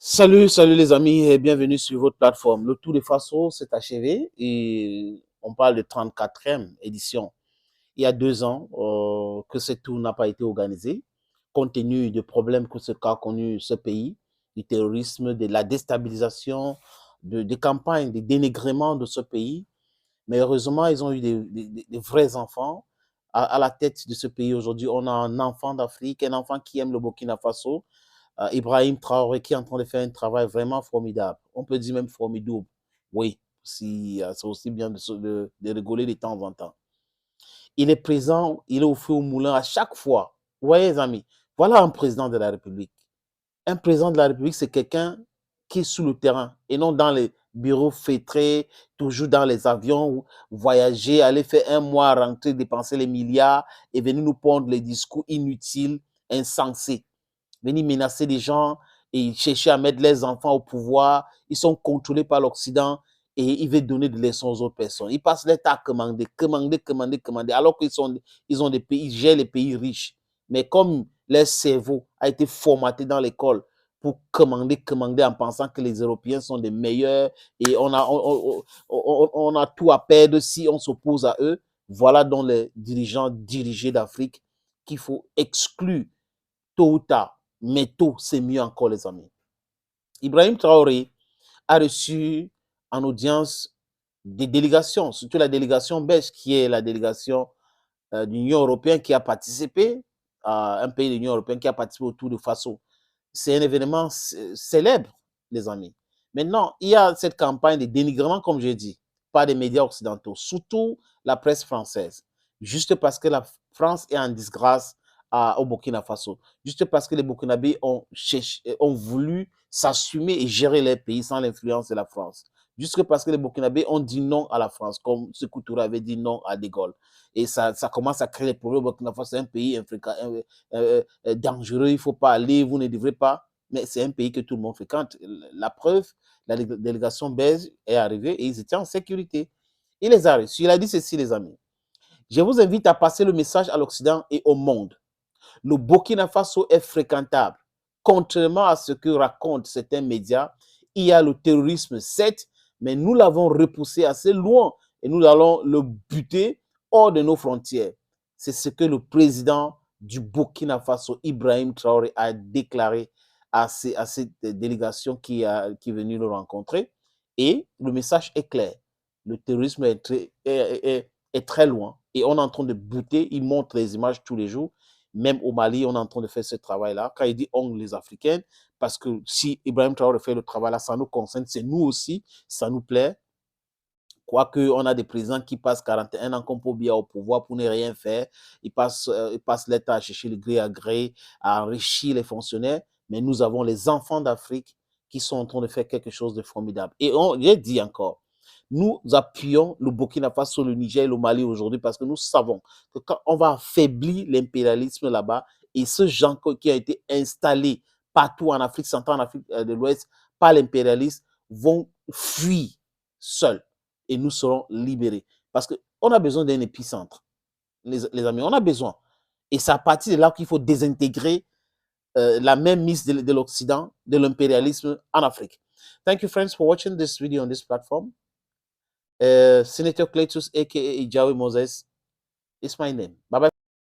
Salut les amis et bienvenue sur votre plateforme. Le Tour de Faso s'est achevé et on parle de 34e édition. Il y a 2 ans que ce tour n'a pas été organisé, compte tenu des problèmes qu'a connu ce pays, du terrorisme, de la déstabilisation, des campagnes, des dénigrements de ce pays. Mais heureusement, ils ont eu des vrais enfants à la tête de ce pays. Aujourd'hui, on a un enfant d'Afrique, un enfant qui aime le Burkina Faso, Ibrahim Traoré qui est en train de faire un travail vraiment formidable. On peut dire même formidable. Oui, si, c'est aussi bien de rigoler de temps en temps. Il est présent, il est au feu au moulin à chaque fois. Vous voyez, les amis, voilà un président de la République. Un président de la République, c'est quelqu'un qui est sous le terrain et non dans les bureaux feutrés, toujours dans les avions, voyager, aller faire un mois, rentrer, dépenser les milliards et venir nous pondre les discours inutiles, insensés, venir menacer les gens et chercher à mettre les enfants au pouvoir. Ils sont contrôlés par l'Occident et ils veulent donner des leçons aux autres personnes. Ils passent leur temps à commander, alors ils ont des pays, ils gèrent les pays riches. Mais comme leur cerveau a été formaté dans l'école pour commander en pensant que les Européens sont des meilleurs et on a tout à perdre si on s'oppose à eux, voilà donc les dirigeants dirigés d'Afrique qu'il faut exclure tôt ou tard. Mais tôt, c'est mieux encore, les amis. Ibrahim Traoré a reçu en audience des délégations, surtout la délégation belge, qui est la délégation de l'Union européenne qui a participé, un pays de l'Union européenne qui a participé au Tour de Faso. C'est un événement célèbre, les amis. Maintenant, il y a cette campagne de dénigrement, comme j'ai dit, par les médias occidentaux, surtout la presse française, juste parce que la France est en disgrâce au Burkina Faso, juste parce que les Burkinabés ont voulu s'assumer et gérer leur pays sans l'influence de la France, juste parce que les Burkinabés ont dit non à la France, comme Sékou Touré avait dit non à De Gaulle. Et ça commence à créer des problèmes. Le Burkina Faso, c'est un pays dangereux, il ne faut pas aller, vous ne devrez pas. Mais c'est un pays que tout le monde fréquente. La preuve, la délégation belge est arrivée et ils étaient en sécurité. Il les a reçus. Il a dit ceci, les amis. Je vous invite à passer le message à l'Occident et au monde. Le Burkina Faso est fréquentable. Contrairement à ce que racontent certains médias, il y a le terrorisme, certes, mais nous l'avons repoussé assez loin et nous allons le buter hors de nos frontières. C'est ce que le président du Burkina Faso, Ibrahim Traoré, a déclaré à cette délégation qui est venue le rencontrer. Et le message est clair. Le terrorisme est très loin et on est en train de buter. Il montre les images tous les jours. Même au Mali, on est en train de faire ce travail-là. Quand il dit on, les Africains, parce que si Ibrahim Traoré fait le travail-là, ça nous concerne, c'est nous aussi, ça nous plaît. Quoique, on a des présidents qui passent 41 ans comme Pobia au pouvoir pour ne rien faire. Ils passent l'État à chercher le gré à gré, à enrichir les fonctionnaires. Mais nous avons les enfants d'Afrique qui sont en train de faire quelque chose de formidable. Et j'ai dit encore, nous appuyons le Burkina Faso, le Niger et le Mali aujourd'hui parce que nous savons que quand on va affaiblir l'impérialisme là-bas et ce gens qui a été installés partout en Afrique centrale, en Afrique de l'Ouest, par l'impérialisme, vont fuir seuls et nous serons libérés. Parce qu'on a besoin d'un épicentre, les amis, on a besoin. Et c'est à partir de là qu'il faut désintégrer la même mise de l'Occident, de l'impérialisme en Afrique. Thank you, friends, for watching this video on this platform. Senator Cletus, aka Ijawi Moses, is my name. Bye bye.